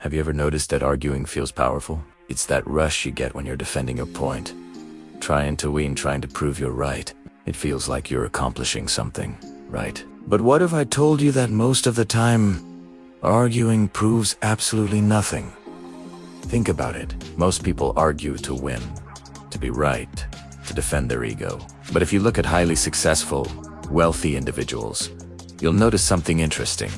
Have you ever noticed that arguing feels powerful? It's that rush you get when you're defending your point. Trying to win, trying to prove you're right. It feels like you're accomplishing something, right? But what if I told you that most of the time, arguing proves absolutely nothing? Think about it. Most people argue to win, to be right, to defend their ego. But if you look at highly successful, wealthy individuals, you'll notice something interesting.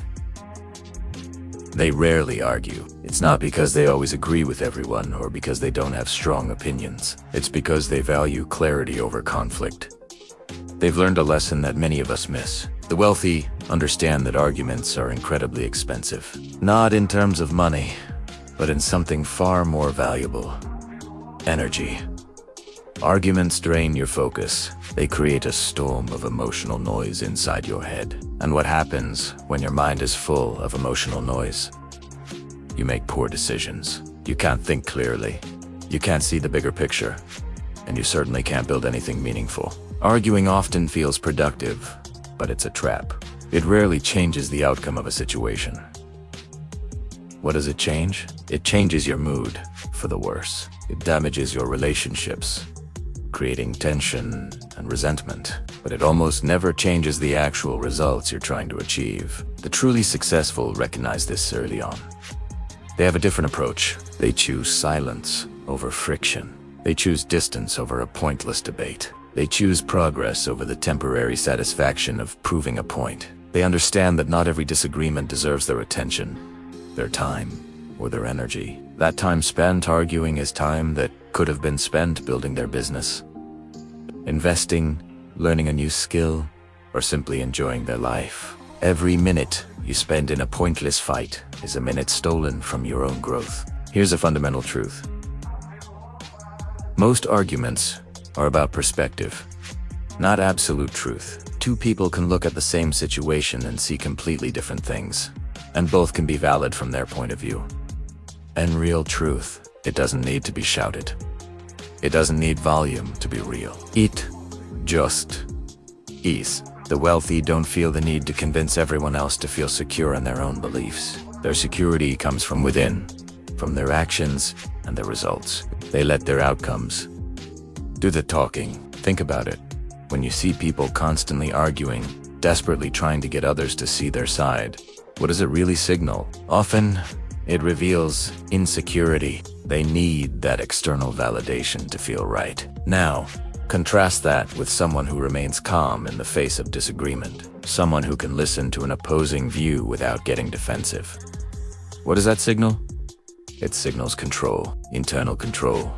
They rarely argue. It's not because they always agree with everyone or because they don't have strong opinions. It's because they value clarity over conflict. They've learned a lesson that many of us miss. The wealthy understand that arguments are incredibly expensive. Not in terms of money, but in something far more valuable: energy. Arguments drain your focus. They create a storm of emotional noise inside your head. And what happens when your mind is full of emotional noise? You make poor decisions. You can't think clearly. You can't see the bigger picture. And you certainly can't build anything meaningful. Arguing often feels productive, but it's a trap. It rarely changes the outcome of a situation. What does it change? It changes your mood for the worse. It damages your relationships, creating tension and resentment. But it almost never changes the actual results you're trying to achieve. The truly successful recognize this early on. They have a different approach. They choose silence over friction. They choose distance over a pointless debate. They choose progress over the temporary satisfaction of proving a point. They understand that not every disagreement deserves their attention, their time, or their energy. That time spent arguing is time that could have been spent building their business, investing, learning a new skill, or simply enjoying their life. Every minute you spend in a pointless fight is a minute stolen from your own growth. Here's a fundamental truth. Most arguments are about perspective, not absolute truth. Two people can look at the same situation and see completely different things, and both can be valid from their point of view. And real truth, it doesn't need to be shouted. It doesn't need volume to be real. It just is. The wealthy don't feel the need to convince everyone else to feel secure in their own beliefs. Their security comes from within, from their actions and their results. They let their outcomes do the talking. Think about it. When you see people constantly arguing, desperately trying to get others to see their side, what does it really signal? Often, it reveals insecurity. They need that external validation to feel right. Now, contrast that with someone who remains calm in the face of disagreement. Someone who can listen to an opposing view without getting defensive. What does that signal? It signals control, internal control.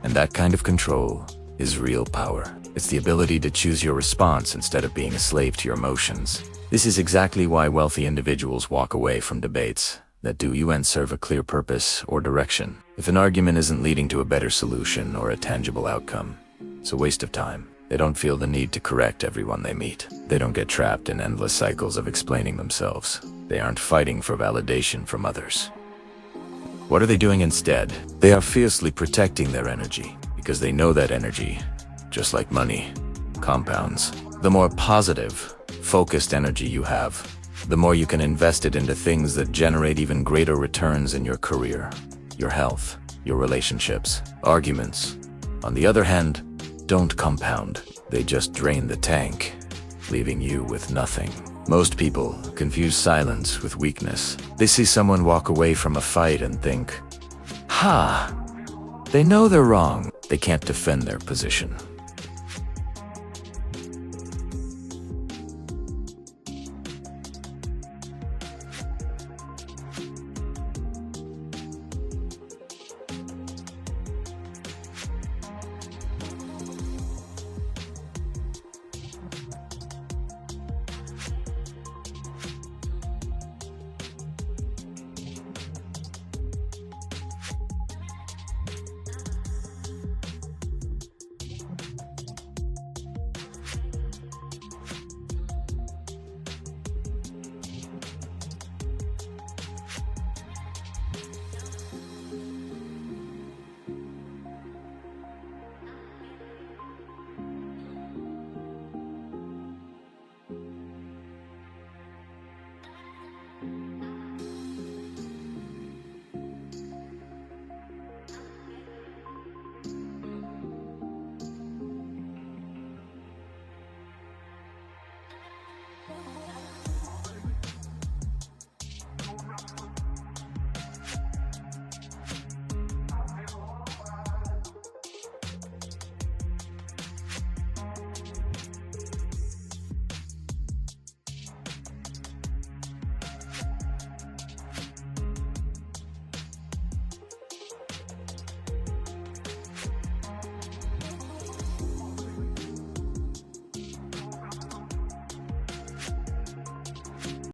And that kind of control is real power. It's the ability to choose your response instead of being a slave to your emotions. This is exactly why wealthy individuals walk away from debates that don't serve a clear purpose or direction. If an argument isn't leading to a better solution or a tangible outcome, it's a waste of time. They don't feel the need to correct everyone they meet. They don't get trapped in endless cycles of explaining themselves. They aren't fighting for validation from others. What are they doing instead? They are fiercely protecting their energy, because they know that energy, just like money, compounds. The more positive, focused energy you have, the more you can invest it into things that generate even greater returns in your career, your health, your relationships. Arguments, on the other hand, don't compound. They just drain the tank, leaving you with nothing. Most people confuse silence with weakness. They see someone walk away from a fight and think, they know they're wrong. They can't defend their position.